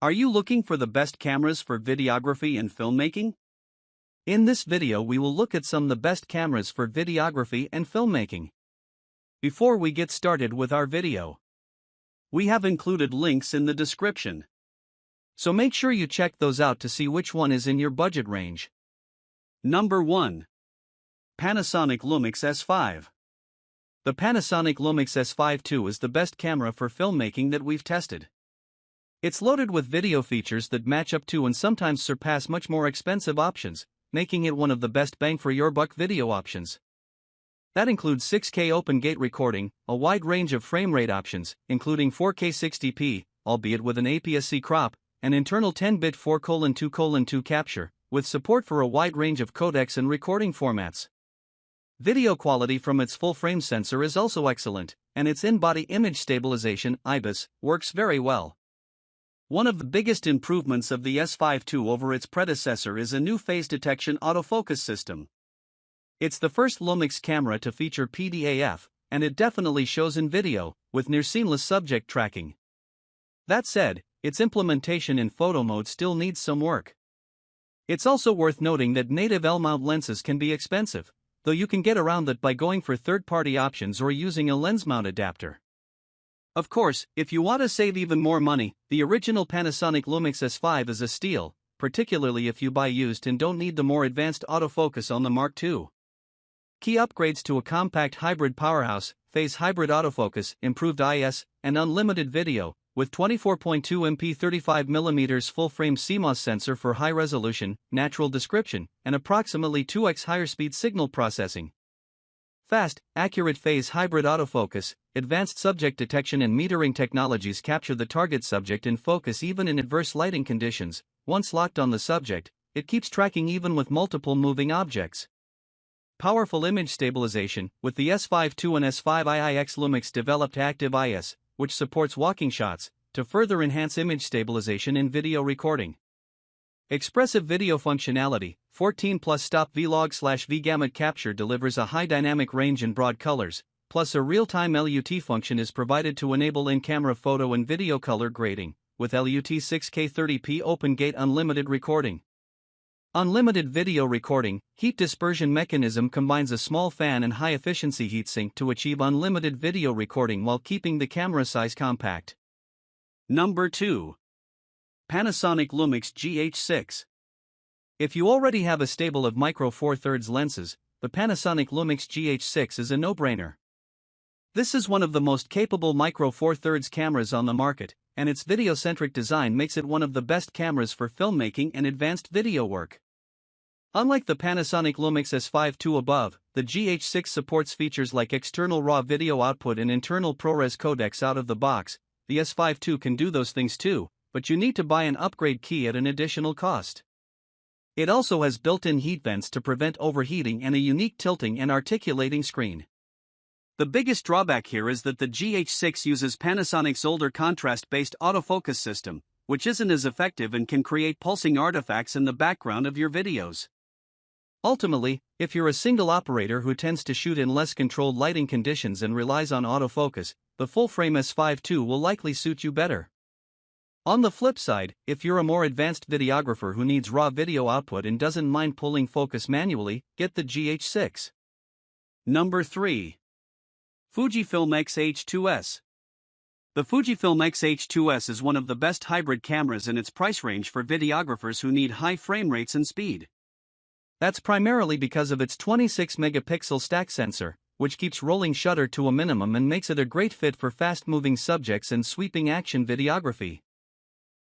Are you looking for the best cameras for videography and filmmaking? In this video we will look at some of the best cameras for videography and filmmaking. Before we get started with our video, we have included links in the description. So make sure you check those out to see which one is in your budget range. Number 1. Panasonic Lumix S5. The Panasonic Lumix S5 II is the best camera for filmmaking that we've tested. It's loaded with video features that match up to and sometimes surpass much more expensive options, making it one of the best bang for your buck video options. That includes 6K open gate recording, a wide range of frame rate options, including 4K 60p, albeit with an APS-C crop, and internal 10-bit 4:2:2 capture, with support for a wide range of codecs and recording formats. Video quality from its full-frame sensor is also excellent, and its in-body image stabilization, IBIS, works very well. One of the biggest improvements of the S5 II over its predecessor is a new phase detection autofocus system. It's the first Lumix camera to feature PDAF, and it definitely shows in video, with near-seamless subject tracking. That said, its implementation in photo mode still needs some work. It's also worth noting that native L-mount lenses can be expensive, though you can get around that by going for third-party options or using a lens mount adapter. Of course, if you want to save even more money, the original Panasonic Lumix S5 is a steal, particularly if you buy used and don't need the more advanced autofocus on the Mark II. Key upgrades to a compact hybrid powerhouse, phase hybrid autofocus, improved IS, and unlimited video, with 24.2MP 35mm full-frame CMOS sensor for high-resolution, natural description, and approximately 2x higher speed signal processing. Fast, accurate phase hybrid autofocus, advanced subject detection and metering technologies capture the target subject in focus even in adverse lighting conditions. Once locked on the subject, it keeps tracking even with multiple moving objects. Powerful image stabilization, with the S5 II and S5 IIX Lumix developed active IS, which supports walking shots, to further enhance image stabilization in video recording. Expressive video functionality, 14+ stop vlog/V gamut capture delivers a high dynamic range in broad colors, plus a real-time LUT function is provided to enable in-camera photo and video color grading, with LUT 6K 30p open gate unlimited recording. Unlimited video recording, heat dispersion mechanism combines a small fan and high-efficiency heatsink to achieve unlimited video recording while keeping the camera size compact. Number 2. Panasonic Lumix GH6. If you already have a stable of micro four thirds lenses, the Panasonic Lumix GH6 is a no-brainer. This is one of the most capable micro four thirds cameras on the market, and its video-centric design makes it one of the best cameras for filmmaking and advanced video work. Unlike the Panasonic Lumix S5 II above, the GH6 supports features like external RAW video output and internal ProRes codecs out of the box. The S5 II can do those things too, but you need to buy an upgrade key at an additional cost. It also has built-in heat vents to prevent overheating and a unique tilting and articulating screen. The biggest drawback here is that the GH6 uses Panasonic's older contrast-based autofocus system, which isn't as effective and can create pulsing artifacts in the background of your videos. Ultimately, if you're a single operator who tends to shoot in less controlled lighting conditions and relies on autofocus, the full-frame S5 II will likely suit you better. On the flip side, if you're a more advanced videographer who needs raw video output and doesn't mind pulling focus manually, get the GH6. Number 3. Fujifilm X-H2S. The Fujifilm X-H2S is one of the best hybrid cameras in its price range for videographers who need high frame rates and speed. That's primarily because of its 26-megapixel stack sensor, which keeps rolling shutter to a minimum and makes it a great fit for fast-moving subjects and sweeping action videography.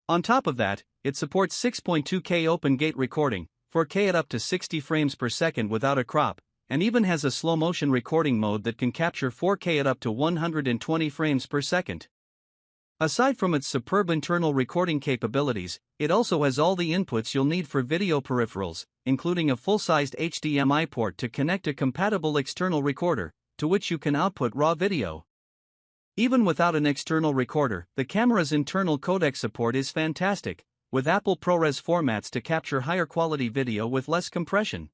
On top of that, it supports 6.2K open gate recording, 4K at up to 60 frames per second without a crop, and even has a slow-motion recording mode that can capture 4K at up to 120 frames per second. Aside from its superb internal recording capabilities, it also has all the inputs you'll need for video peripherals, including a full-sized HDMI port to connect a compatible external recorder, to which you can output raw video. Even without an external recorder, the camera's internal codec support is fantastic, with Apple ProRes formats to capture higher quality video with less compression.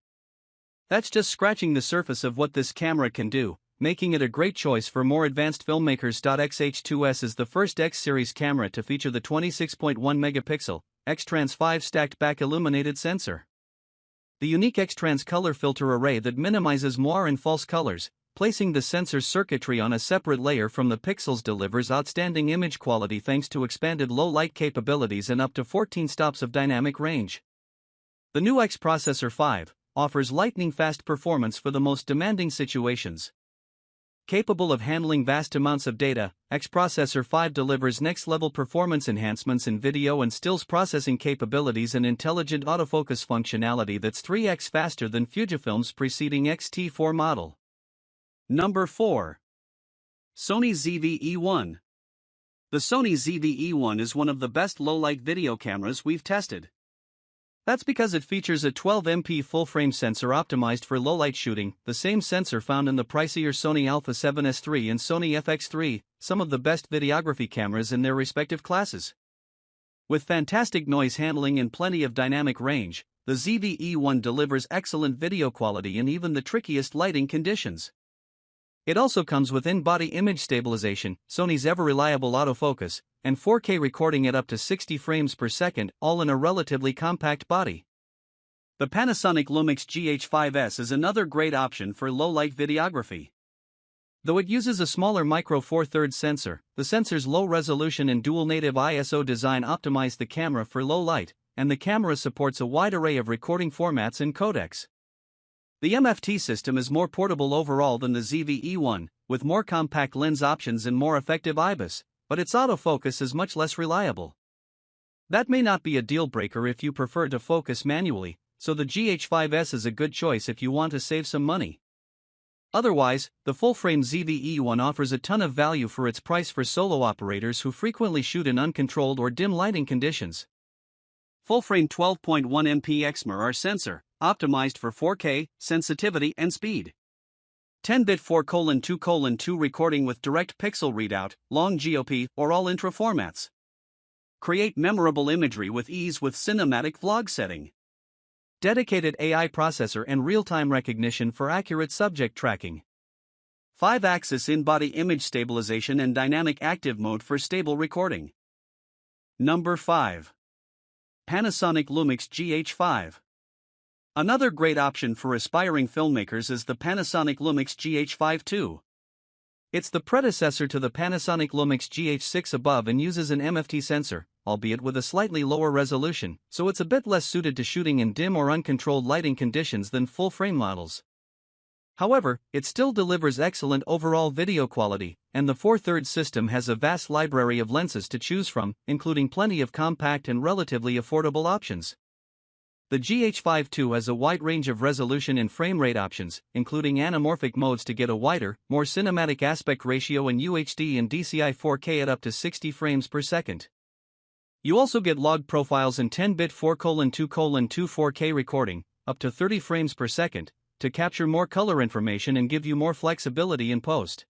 That's just scratching the surface of what this camera can do. making it a great choice for more advanced filmmakers. XH2S is the first X-series camera to feature the 26.1 megapixel X-Trans 5 stacked back illuminated sensor. The unique X-Trans color filter array that minimizes moire and false colors, placing the sensor's circuitry on a separate layer from the pixels, delivers outstanding image quality thanks to expanded low-light capabilities and up to 14 stops of dynamic range. The new X Processor 5 offers lightning-fast performance for the most demanding situations. Capable of handling vast amounts of data, X Processor 5 delivers next-level performance enhancements in video and stills processing capabilities and intelligent autofocus functionality that's 3x faster than Fujifilm's preceding X-T4 model. Number 4. Sony ZV-E1. The Sony ZV-E1 is one of the best low-light video cameras we've tested. That's because it features a 12MP full-frame sensor optimized for low-light shooting, the same sensor found in the pricier Sony Alpha 7S III and Sony FX3, some of the best videography cameras in their respective classes. With fantastic noise handling and plenty of dynamic range, the ZV-E1 delivers excellent video quality in even the trickiest lighting conditions. It also comes with in-body image stabilization, Sony's ever-reliable autofocus, and 4K recording at up to 60 frames per second, all in a relatively compact body. The Panasonic Lumix GH5S is another great option for low-light videography. Though it uses a smaller micro Four Thirds sensor, the sensor's low resolution and dual native ISO design optimize the camera for low light, and the camera supports a wide array of recording formats and codecs. The MFT system is more portable overall than the ZV-E1, with more compact lens options and more effective IBIS, but its autofocus is much less reliable. That may not be a deal breaker if you prefer to focus manually, so the GH5S is a good choice if you want to save some money. Otherwise, the full-frame ZV-E1 offers a ton of value for its price for solo operators who frequently shoot in uncontrolled or dim lighting conditions. Full-frame 12.1MP XMirror sensor, optimized for 4K, sensitivity and speed. 10-bit 4:2:2 recording with direct pixel readout, long GOP, or all intra formats. Create memorable imagery with ease with cinematic vlog setting. Dedicated AI processor and real-time recognition for accurate subject tracking. 5-axis in-body image stabilization and dynamic active mode for stable recording. Number 5. Panasonic Lumix GH5. Another great option for aspiring filmmakers is the Panasonic Lumix GH5 II. It's the predecessor to the Panasonic Lumix GH6 above and uses an MFT sensor, albeit with a slightly lower resolution, so it's a bit less suited to shooting in dim or uncontrolled lighting conditions than full-frame models. However, it still delivers excellent overall video quality, and the 4/3 system has a vast library of lenses to choose from, including plenty of compact and relatively affordable options. The GH5 II has a wide range of resolution and frame rate options, including anamorphic modes to get a wider, more cinematic aspect ratio and UHD and DCI 4K at up to 60 frames per second. You also get log profiles and 10-bit 4:2:2 4K recording, up to 30 frames per second, to capture more color information and give you more flexibility in post.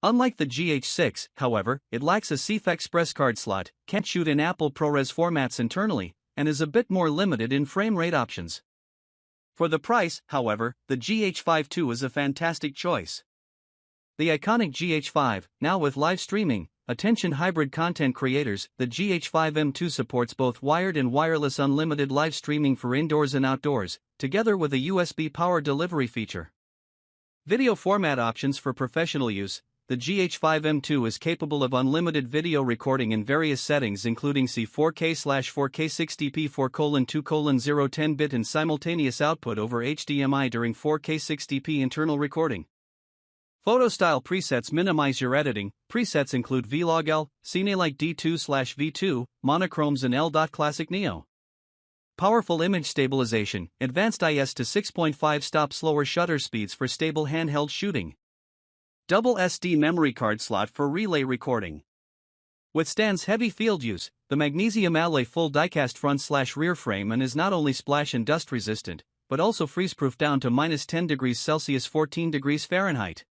Unlike the GH6, however, it lacks a CF Express card slot, can't shoot in Apple ProRes formats internally, and is a bit more limited in frame rate options. For the price, however, the GH5 II is a fantastic choice. The iconic GH5, now with live streaming, attention hybrid content creators, the GH5 M2 supports both wired and wireless unlimited live streaming for indoors and outdoors, together with a USB power delivery feature. Video format options for professional use. The GH5 M2 is capable of unlimited video recording in various settings including C4K/4K 60p 4:2:0 10-bit and simultaneous output over HDMI during 4K 60p internal recording. Photo style presets minimize your editing. Presets include Vlog L, Cinelike D2/V2, Monochromes and L.Classic Neo. Powerful image stabilization, advanced IS to 6.5 stop slower shutter speeds for stable handheld shooting. Double SD memory card slot for relay recording. Withstands heavy field use, the magnesium alloy full die-cast front/rear frame and is not only splash and dust resistant, but also freeze-proof down to -10 degrees Celsius 14 degrees Fahrenheit.